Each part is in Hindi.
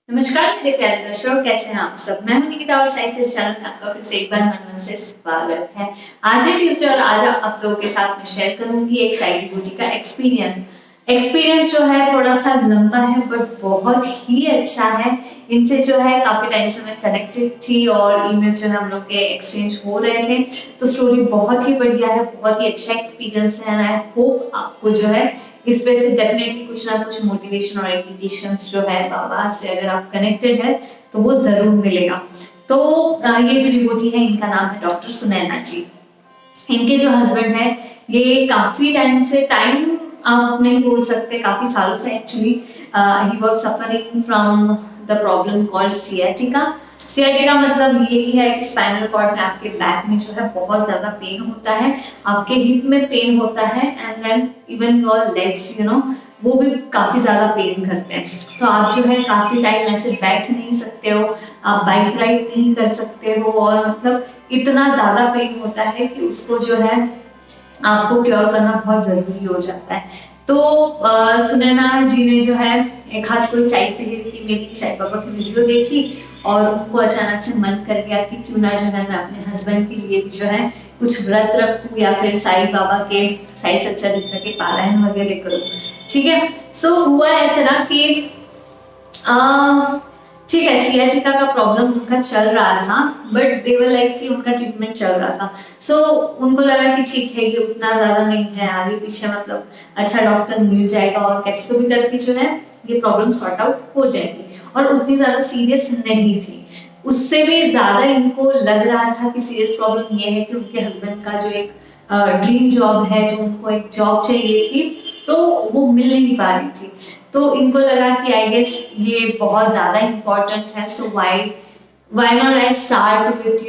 नमस्कार मेरे प्यारे दर्शकों, कैसे हैं आप सब। मैं हूं निकिता और साइंस चैनल में आपका फिर से एक बार मन से स्वागत है। आज है ट्यूसडे और आज आप लोगों के साथ मैं शेयर करूंगी एक साइड ब्यूटी का एक्सपीरियंस जो है थोड़ा सा लंबा है बट बहुत ही अच्छा है। इनसे जो है काफी टाइम से मैं कनेक्टेड थी और ईमेल्स जो है हम लोग के एक्सचेंज हो रहे थे, तो स्टोरी बहुत ही बढ़िया है, बहुत ही अच्छा एक्सपीरियंस है। आई होप आपको जो है इस पे से डेफिनेटली कुछ ना कुछ मोटिवेशन और एप्लीकेशंस जो है बाबा से अगर आप कनेक्टेड है तो वो जरूर मिलेगा। तो ये जो डिवोटी है इनका नाम है डॉक्टर सुनैना जी। इनके जो हस्बैंड है ये काफी टाइम आप नहीं बोल सकते, काफी सालों से actually he was suffering from the problem called sciatica मतलब यही है कि स्पाइनल कॉर्ड में आपके बैक में जो है बहुत ज्यादा पेन होता है, आपके हिप में पेन होता है and then even your legs वो भी काफी ज्यादा पेन करते हैं। तो आप जो है काफी टाइम ऐसे बैठ नहीं सकते हो, आप बाइक राइड नहीं कर सकते हो और मतलब इतना ज्यादा पेन होता है कि उसको जो है आपको क्योर करना बहुत जरूरी हो जाता है। तो सुनैना जी ने जो है एक हाथ कोई साइड से मेरी साईं बाबा की वीडियो देखी और उनको अचानक से मन कर गया कि क्यों ना जो है मैं अपने हस्बैंड के लिए भी जो है कुछ व्रत रखूं या फिर साईं बाबा के साईं सच्चरित्र के पारायण वगैरह करूं। ठीक है, सो हुआ ऐसा ना कि ठीक है, सियाटिका का प्रॉब्लम उनका चल रहा था बट दे वर लाइक कि उनका ट्रीटमेंट चल रहा था। सो उनको लगा कि ठीक है ये उतना ज्यादा नहीं है, आगे पीछे मतलब अच्छा डॉक्टर मिल जाएगा और कैसे तो भी करके जो है ये प्रॉब्लम सॉर्ट आउट हो जाएगी और उतनी ज्यादा सीरियस नहीं थी। उससे भी ज्यादा इनको लग रहा था कि सीरियस प्रॉब्लम ये है कि उनके हस्बैंड का जो एक ड्रीम जॉब है, जो उनको एक जॉब चाहिए थी तो वो मिल नहीं पा रही थी। तो इनको लगा कि आई गेस ये बहुत ज्यादा इम्पोर्टेंट है, so why not I start with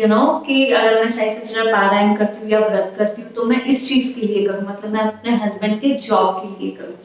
कि अगर मैं साईं सच्चरित्र पारायण करती हूँ या व्रत करती हूँ तो मैं इस चीज के लिए करूँ, मतलब मैं अपने हस्बैंड के जॉब के लिए करूँ।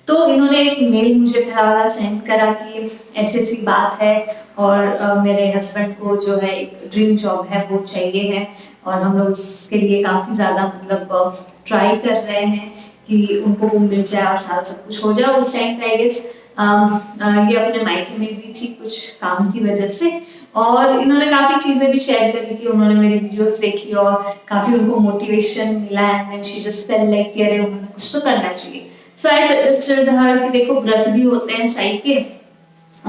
तो इन्होंने एक मेल मुझे वाला सेंड करा कि ऐसी ऐसी बात है और मेरे हस्बैंड को जो है एक ड्रीम जॉब है वो चाहिए है और हम लोग उसके लिए काफी ज्यादा मतलब ट्राई कर रहे हैं कि उनको वो मिल जाए और सारा सब कुछ हो जाए। और उस टाइम पे आई गेस ये अपने मायके में भी थी कुछ काम की वजह से और इन्होंने काफी चीजें भी शेयर करी कि उन्होंने मेरी वीडियोस देखी और काफी उनको मोटिवेशन मिला and then she just felt like कि अरे उन्होंने कुछ तो करना चाहिए। सो आई सजेस्टेड हर कि देखो व्रत भी होते हैं साईं के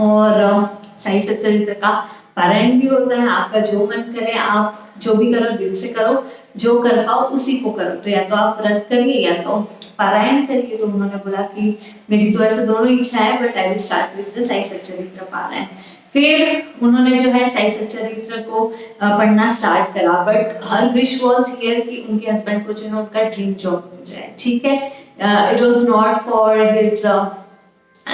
और साईं सच्चरित्र का पारायण भी होता है, आपका जो मन करे आप जो भी करो दिल से करो, जो कर पाओ उसी को करो। तो या तो आप व्रत करिए या तो पारायण करिए। तो उन्होंने बोला कि मेरी तो ऐसे दोनों इच्छा है but I will start with the Sai Satcharitra पारायण। फिर उन्होंने जो है साईं सच्चरित्र को पढ़ना स्टार्ट करा but her wish was here कि उनके हस्बैंड को जो है उनका ड्रीम जॉब मिल जाए। ठीक है, it was not for his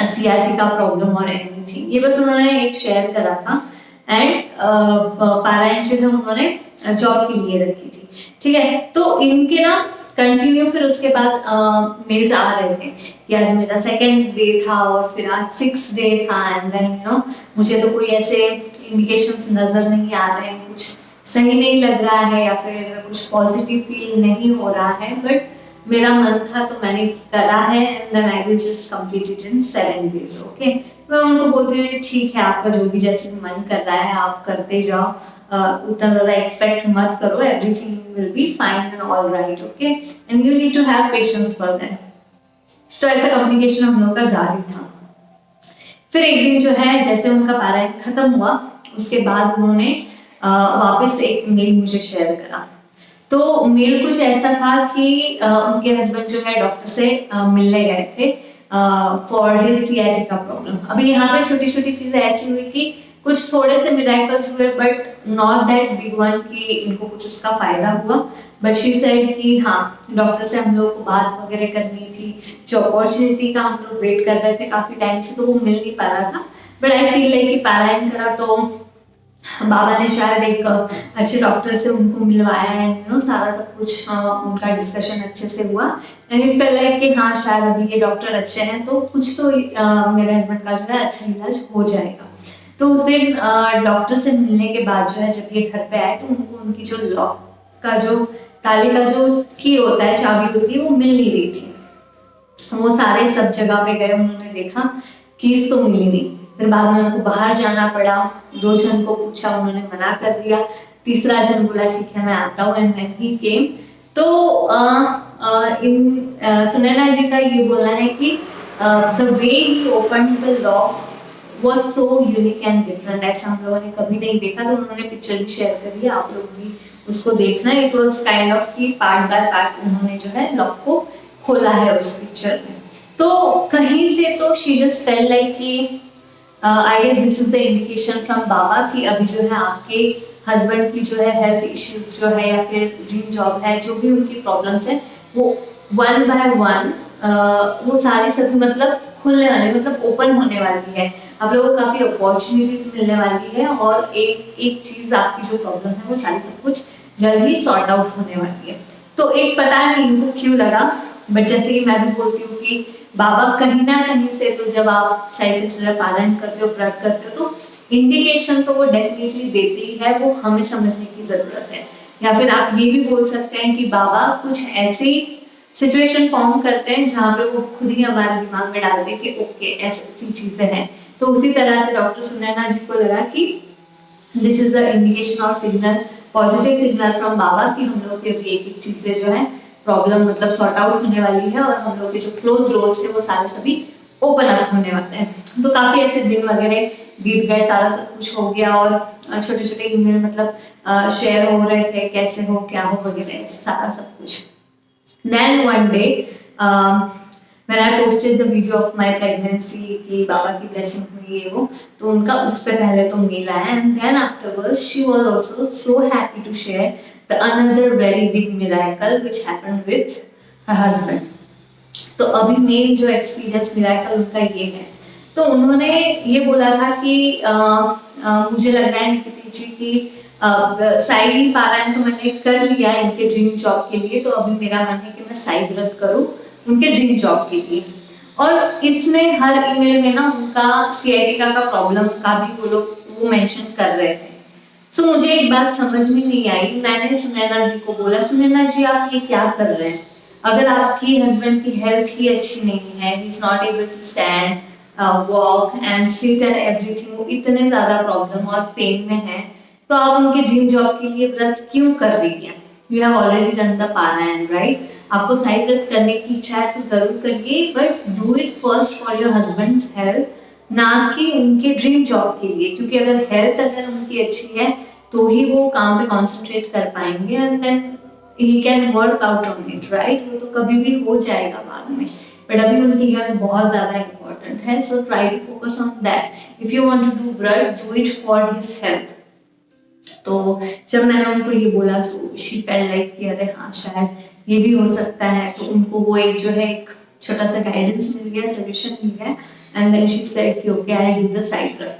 sciatica problem और एनीथिंग, ये बस उन्होंने एक शेयर करा था एंड पारायण जो है उन्होंने जॉब के लिए रखी थी। ठीक है, तो इनके ना कंटिन्यू फिर उसके बाद मेल्स आ रहे थे कि आज मेरा सेकंड डे था और फिर आज 6th डे था एंड देन मुझे तो कोई ऐसे इंडिकेशंस नजर नहीं आ रहे हैं, कुछ सही नहीं लग रहा है या फिर कुछ पॉजिटिव फील नहीं हो रहा है बट मेरा मन था तो मैंने करा है and then I will just complete it in 7 days। Okay, मैं उनको बोलती हूँ ठीक है आपका जो भी जैसे मन कर रहा है आप करते जाओ, उतना ज्यादा एक्सपेक्ट मत करो, everything will be fine and all right. Okay, and you need to have patience for that. तो ऐसा कम्युनिकेशन हम लोग का जारी था। फिर एक दिन जो है जैसे उनका पारायण खत्म हुआ उसके बाद उन्होंने वापस एक मेल मुझे शेयर करा। तो मेल कुछ ऐसा था कि उनके हस्बैंड जो है डॉक्टर से मिलने गए थे फॉर हिज सियाटिका प्रॉब्लम। अभी यहाँ पे छोटी छोटी चीजें ऐसी हुई कि कुछ थोड़े से मिराकल्स हुए but not that big one कि इनको कुछ उसका फायदा हुआ। बट शी सेड कि हाँ डॉक्टर से हम लोग को बात वगैरह करनी थी, जो अपॉर्चुनिटी का हम लोग वेट कर रहे थे काफी टाइम से तो वो मिल नहीं पा रहा था। बट आई फील लाइक कि पारायण करा तो बाबा ने शायद एक अच्छे डॉक्टर से उनको मिलवाया है, सारा सब कुछ उनका डिस्कशन अच्छे से हुआ एंड इट फेल लाइक कि हाँ शायद अभी ये डॉक्टर अच्छे हैं तो कुछ तो मेरे हस्बैंड का जो है अच्छा इलाज हो जाएगा। तो उस दिन डॉक्टर से मिलने के बाद जो है जब ये घर पे आए तो उनको उनकी जो लॉक का जो ताले का जो की होता है, चाबी होती है, वो मिल नहीं रही थी। वो सारे सब जगह पे गए, उन्होंने देखा कीज तो मिली नहीं। फिर बाद में उनको बाहर जाना पड़ा, 2 जन को पूछा, उन्होंने मना कर दिया, तीसरा जन बोला ठीक है मैं आता हूँ, एंड देन ही केम। तो सुनैना जी का ये बोलना है कि the way he open the lock was so unique and different, ऐसा हम लोगों ने कभी नहीं देखा। तो उन्होंने पिक्चर भी शेयर करी है, आप लोग भी उसको देखना। इट वाज काइंड ऑफ कि पार्ट बाय पार्ट उन्होंने जो है लॉक को खोला है उस पिक्चर में। तो कहीं से तो शी जस्ट फेल्ट लाइक कि I guess this is the indication from Baba कि अभी जो है आपके हस्बैंड की जो है हेल्थ इश्यूज जो है या फिर ड्रीम जॉब है, जो भी उनकी प्रॉब्लम्स है, वो वन बाय वन वो सारी सभी मतलब खुलने वाली, मतलब ओपन होने वाली है। आप लोगों को काफी अपॉर्चुनिटीज मिलने वाली है, और एक एक चीज आपकी जो प्रॉब्लम है वो सारी सब कुछ जल्द ही सॉर्ट आउट होने वाली है। तो एक पता नहीं इनको क्यों लगा, बट जैसे कि मैं भी बोलती हूँ कि बाबा कहीं ना कहीं से तो जब आप सही से पालन करते हो, व्रत करते हो, तो इंडिकेशन तो वो डेफिनेटली देते ही है, वो हमें समझने की जरूरत है। या फिर आप ये भी बोल सकते हैं कि बाबा कुछ ऐसी सिचुएशन फॉर्म करते हैं जहाँ पे वो खुद ही हमारे दिमाग में डालते हैं कि ओके ऐसी चीजें हैं। तो उसी तरह से डॉक्टर सुनैना जी को लगा कि दिस इज द इंडिकेशन और signal, positive signal from Baba कि हम लोग के भी एक एक चीजें जो है प्रॉब्लम मतलब सॉर्ट आउट होने वाली है, और हम लोग के जो क्लोज डोर्स थे वो सारे सभी ओपन अप होने वाले हैं। तो काफी ऐसे दिन वगैरह बीत गए, सारा सब कुछ हो गया, और छोटे छोटे ईमेल मतलब शेयर हो रहे थे, कैसे हो क्या हो वगैरह सारा सब कुछ। Then one day, when I posted the video of my pregnancy कि बाबा की blessing हुई है वो, तो उनका उस पे पहले तो मेल आया, and then afterwards she was also so happy to share the another very big miracle which happened with her husband. तो अभी मेन जो एक्सपीरियंस मिराकल उनका ये है। तो उन्होंने ये बोला था कि मुझे लग रहा है निकिता जी की साई पारायण तो मैंने कर लिया इनके ड्रीम जॉब के लिए, तो अभी मेरा मन है कि मैं साई व्रत करूं उनके ड्रीम जॉब के लिए। और इसमें हर ईमेल में ना उनका सियाटिका का प्रॉब्लम का भी वो लोग वो मेंशन कर रहे थे। सो मुझे एक बात समझ में नहीं आई, मैंने सुनैना जी को बोला, सुनैना जी आप ये क्या कर रहे हैं? अगर आपकी हस्बैंड की हेल्थ ही अच्छी नहीं है, he is not able to stand, walk and sit and everything, वो इतने ज्यादा प्रॉब्लम और पेन में है, तो आप उनके ड्रीम जॉब के लिए व्रत क्यों कर रही हैं? You have already done the पारायण, राइट? आपको साई व्रत करने की इच्छा है तो जरूर करिए, but do it first for your husband's health, ना कि उनके ड्रीम जॉब के लिए। क्योंकि अगर हेल्थ अगर उनकी अच्छी है तो ही वो काम पे कॉन्सेंट्रेट कर पाएंगे, and then he can work out on it, right? वो तो कभी भी हो जाएगा बाद में, बट अभी उनकी हेल्थ बहुत ज्यादा इंपॉर्टेंट है। So try to focus on that. If you want to do vrat, do it for his health. तो जब मैंने उनको ये बोला, सो शी फेल्ट लाइक कि अरे हाँ शायद ये भी हो सकता है। तो उनको वो एक जो है एक छोटा सा गाइडेंस मिल गया, सोल्यूशन मिल गया, एंड देन शी सेड कि okay I do the Sai व्रत।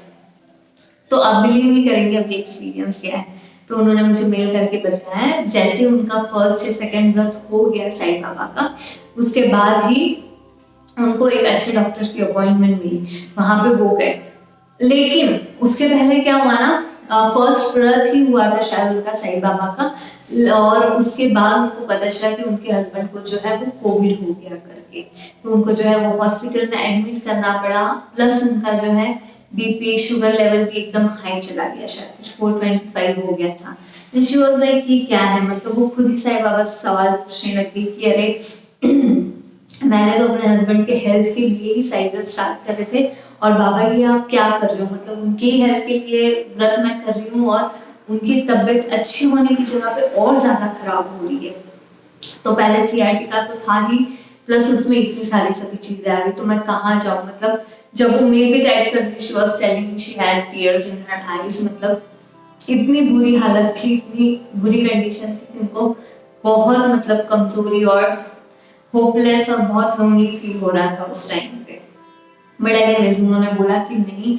तो आप बिलीव नहीं करेंगे अभी एक्सपीरियंस क्या है। तो उन्होंने मुझे मेल करके बताया, जैसे उनका फर्स्ट या सेकंड व्रत हो गया साईं बाबा का, उसके बाद ही उनको एक अच्छे डॉक्टर की अपॉइंटमेंट मिली, वहां पे वो गए। लेकिन उसके पहले क्या हुआ ना, फर्स्ट व्रत ही हुआ था शायद उनका साईं बाबा का, और उसके बाद उनको पता चला कि उनके हस्बैंड को जो है वो कोविड हो गया करके। तो उनको जो है वो हॉस्पिटल में एडमिट करना पड़ा, प्लस उनका जो है बीपी शुगर लेवल भी एकदम हाई चला गया, शायद कुछ 425 हो गया था। शी वाज लाइक कि क्या है, मतलब वो खुद ही साईं बाबा से सवाल पूछने लगी कि अरे मैंने तो अपने हस्बैंड के हेल्थ के लिए ही साई व्रत स्टार्ट करे थे, और बाबा ये आप क्या कर रहे हो? मतलब उनकी हेल्थ के लिए व्रत मैं कर रही हूँ, और उनकी तबीयत अच्छी होने की जगह पे और ज्यादा खराब हो रही है। तो पहले सियाटिका तो था ही, प्लस उसमें इतनी सारी सभी चीजें आ गई, तो मैं कहाँ जाऊँ? मतलब जब वो मेल भी टाइप कर दी, she was telling she had tears in her eyes, मतलब इतनी बुरी हालत थी, इतनी बुरी कंडीशन थी, उनको बहुत मतलब कमजोरी और होपलेस और बहुत लोनली फील हो रहा था उस टाइम पे। बट एनीवेज उन्होंने बोला कि नहीं,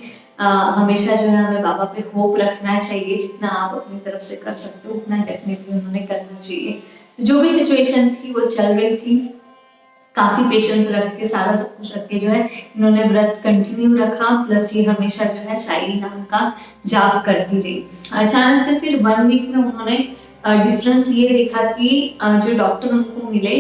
हमेशा जो है हमें बाबा पे होप रखना चाहिए, जितना आप अपनी तरफ से कर सकते हो उतना डेफिनेटली उन्होंने करना चाहिए। जो भी सिचुएशन थी वो चल रही थी, काफी पेशेंस रख के सारा सब कुछ रख के जो है इन्होंने व्रत कंटिन्यू रखा, प्लस ये हमेशा जो है साई नाम का जाप करती रही। अचानक से फिर 1 वीक में उन्होंने डिफरेंस ये देखा कि जो डॉक्टर उनको मिले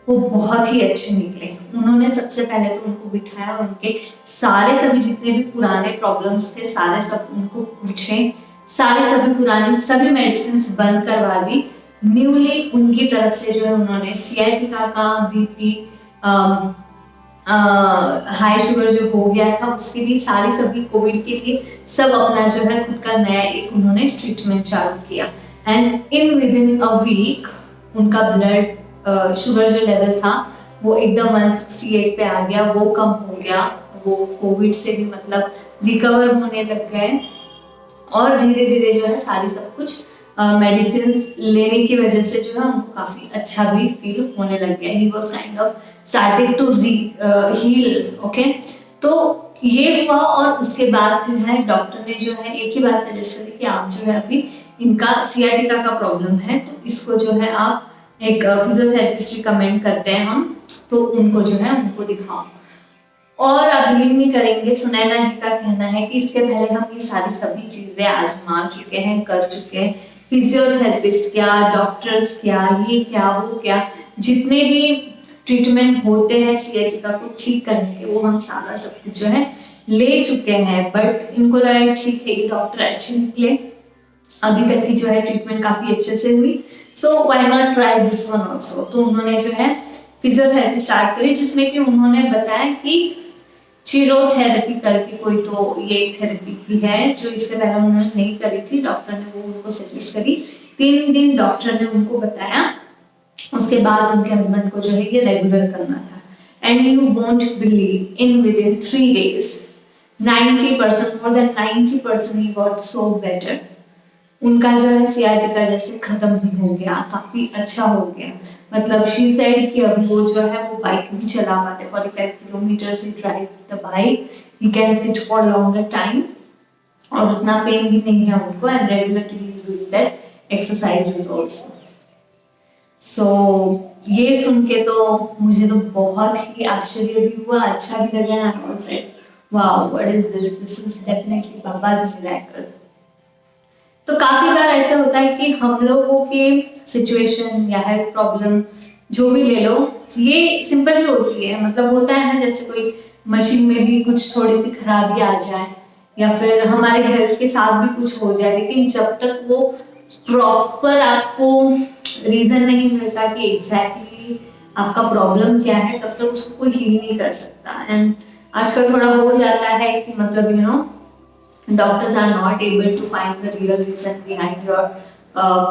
वो बहुत ही अच्छे निकले। उन्होंने सबसे पहले तो उनको बिठाया, उनके सारे सभी जितने भी पुराने प्रॉब्लम्स थे सारे सब उनको पूछे, सारे सभी पुरानी सभी मेडिसिन बंद करवा दी। न्यूली उनकी तरफ से जो है उन्होंने सियाटिका का बीपी हाई शुगर जो हो गया था उसके लिए, सारी सभी कोविड के लिए सब अपना जो है खुद का नया एक उन्होंने ट्रीटमेंट चालू किया। And in within a week उनका ब्लड शुगर जो लेवल था वो एकदम 168 पे आ गया, वो कम हो गया, वो कोविड से भी मतलब रिकवर होने लग गए। और धीरे धीरे जो है सारी सब कुछ मेडिसिन लेने की वजह से जो है उनको काफी अच्छा भी फील होने लग गया। He was kind of started to heal. Okay, तो ये हुआ और उसके बाद फिर है डॉक्टर ने जो है एक ही बात सजेस्ट करी कि आप जो है अभी इनका सियाटिका का प्रॉब्लम है तो इसको जो है आप एक फिजियोथेरेपिस्ट रिकमेंड करते हैं हम, तो उनको जो है उनको दिखाओ। और आप बिलीव नहीं करेंगे, सुनैना जी का कहना है कि इसके पहले हम ये सारी सभी चीजें आजमा चुके हैं, कर चुके हैं, फिजियोथेरेपिस्ट क्या, डॉक्टर्स क्या, ये क्या वो क्या, जितने भी ट्रीटमेंट होते हैं सियाटिका को ठीक करने के वो हम सारा सब कुछ जो है ले चुके हैं। बट इनको लगा ठीक है ये डॉक्टर अच्छे निकले, अभी तक की जो है ट्रीटमेंट काफी अच्छे से हुई, so why not try this one also. तो उन्होंने जो है फिजियोथेरेपी स्टार्ट करी जिसमें कि उन्होंने बताया कि चिरोथेरेपी करके कोई तो ये थेरेपी भी है जो इससे पहले उन्होंने नहीं करी थी, डॉक्टर ने वो उनको सजेस्ट करी। 3 दिन डॉक्टर ने उनको बताया, उसके बाद उनके हस्बैंड को जो है ये रेगुलर करना था। And you won't believe in with in 3 days 90% more than 90% he got so better. उनका जो है सियाटिका जैसे खत्म भी हो गया, काफी अच्छा हो गया। मतलब शी सेड कि अब वो जो है वो बाइक भी चला पाते, 45 किलोमीटर से drive the bike, he can sit for longer time और उतना पेन भी नहीं है उनको, and regularly he is doing that exercises also. So ये सुन के तो मुझे तो बहुत ही आश्चर्य भी हुआ, अच्छा भी लगा। I was like wow what is this, this is definitely Baba's miracle. तो काफी बार ऐसा होता है कि हम लोगों के सिचुएशन या हेल्थ प्रॉब्लम जो भी ले लो ये सिंपल ही होती है। मतलब होता है ना जैसे कोई मशीन में भी कुछ थोड़ी सी खराबी आ जाए या फिर हमारे हेल्थ के साथ भी कुछ हो जाए, लेकिन जब तक वो प्रॉपर आपको रीजन नहीं मिलता कि एग्जैक्टली आपका प्रॉब्लम क्या है तब तक उसको कोई हील नहीं कर सकता। एंड आजकल थोड़ा हो जाता है कि मतलब you know doctors are not able to find the real reason behind your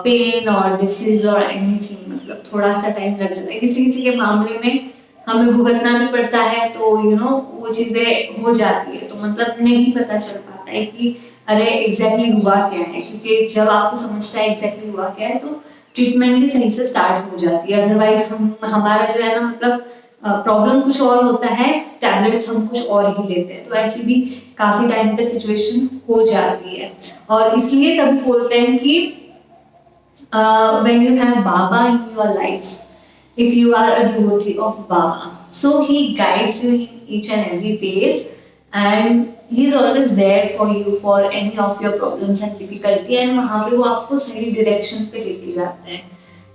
pain or disease or anything। मतलब थोड़ा सा टाइम लग जाता है किसी किसी के मामले में, हमें भुगतना भी पड़ता है, तो यू नो वो चीजें हो जाती है, तो मतलब नहीं पता चल पाता है कि अरे एग्जैक्टली हुआ क्या है, क्योंकि जब आपको समझता है एग्जैक्टली हुआ क्या है तो ट्रीटमेंट भी सही से स्टार्ट हो जाती है। अदरवाइज हम हमारा जो है ना मतलब प्रॉब्लम कुछ और होता है, टैबलेट्स हम कुछ और ही लेते हैं, तो ऐसी भी काफी टाइम पे सिचुएशन हो जाती है। और इसलिए तभी बोलते हैं कि when you have Baba in your life, if you are a devotee of Baba, so he guides you in each and every phase and he is always there for you for any of your problems and difficulty, and वहाँ पे वो आपको सही डायरेक्शन पे लेके जाते हैं।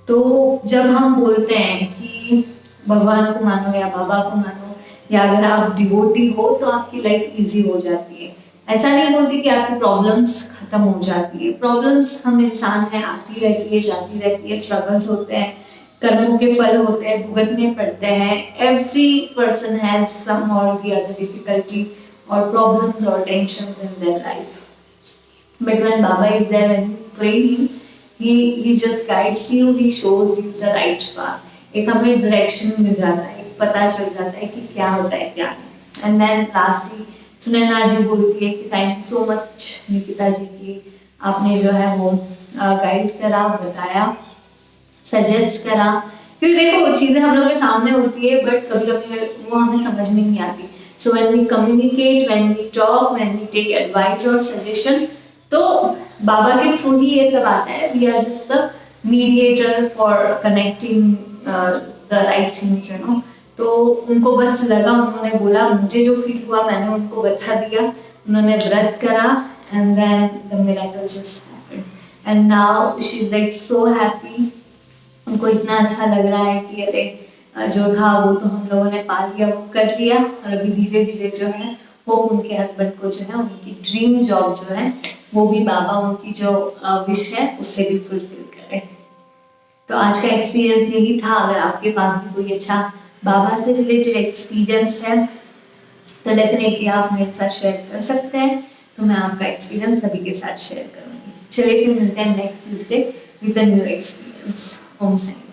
तो जब हम बोलते हैं कि भगवान को मानो या बाबा को मानो या अगर आप डिवोटी हो तो आपकी लाइफ इजी हो जाती है। ऐसा नहीं बोलती कि आपकी प्रॉब्लम्स खत्म हो जाती है, प्रॉब्लम्स हम इंसान हैं, आती रहती है जाती रहती है, स्ट्रगल्स होते हैं, कर्मों के फल होते हैं, भुगतने पड़ते हैं। Every person has some or the other difficulty or problems or tensions in their life, but when Baba is there, when you pray him, he just guides you, he shows you the right path। एक हमें डायरेक्शन मिल जाता है, पता चल जाता है कि क्या होता है क्या है। And then lastly Sunaina ji बोलती है कि thank you so much Nikita ji की, आपने जो है वो गाइड करा, बताया, सजेस्ट करा, क्योंकि देखो चीजें हम लोग के सामने होती है बट कभी कभी वो हमें समझ में नहीं आती। So when we communicate, when we talk, when we take advice और सजेशन, तो बाबा के थ्रू ही ये सब आता है। We are just the mediator for connecting the right things, you know. तो उनको बस लगा, उन्होंने बोला, मुझे जो फील हुआ मैंने उनको बता दिया, उन्होंने व्रत करा and then the miracle just happened and now she is like so happy. उनको इतना अच्छा लग रहा है कि अरे जो था वो तो हम लोगों ने पा लिया, वो कर लिया, और अभी धीरे धीरे जो है वो उनके हस्बैंड को जो है उनकी ड्रीम जॉब जो है वो भी बाबा उनकी जो विश है उससे भी फुलफिल करें। तो आज का एक्सपीरियंस यही था। अगर आपके पास भी कोई अच्छा बाबा से रिलेटेड एक्सपीरियंस है तो डेफिनेटली आप मेरे साथ शेयर कर सकते हैं, तो मैं आपका एक्सपीरियंस सभी के साथ शेयर करूंगी। चलिए फिर मिलते हैं next Tuesday with a new experience. Om Sai.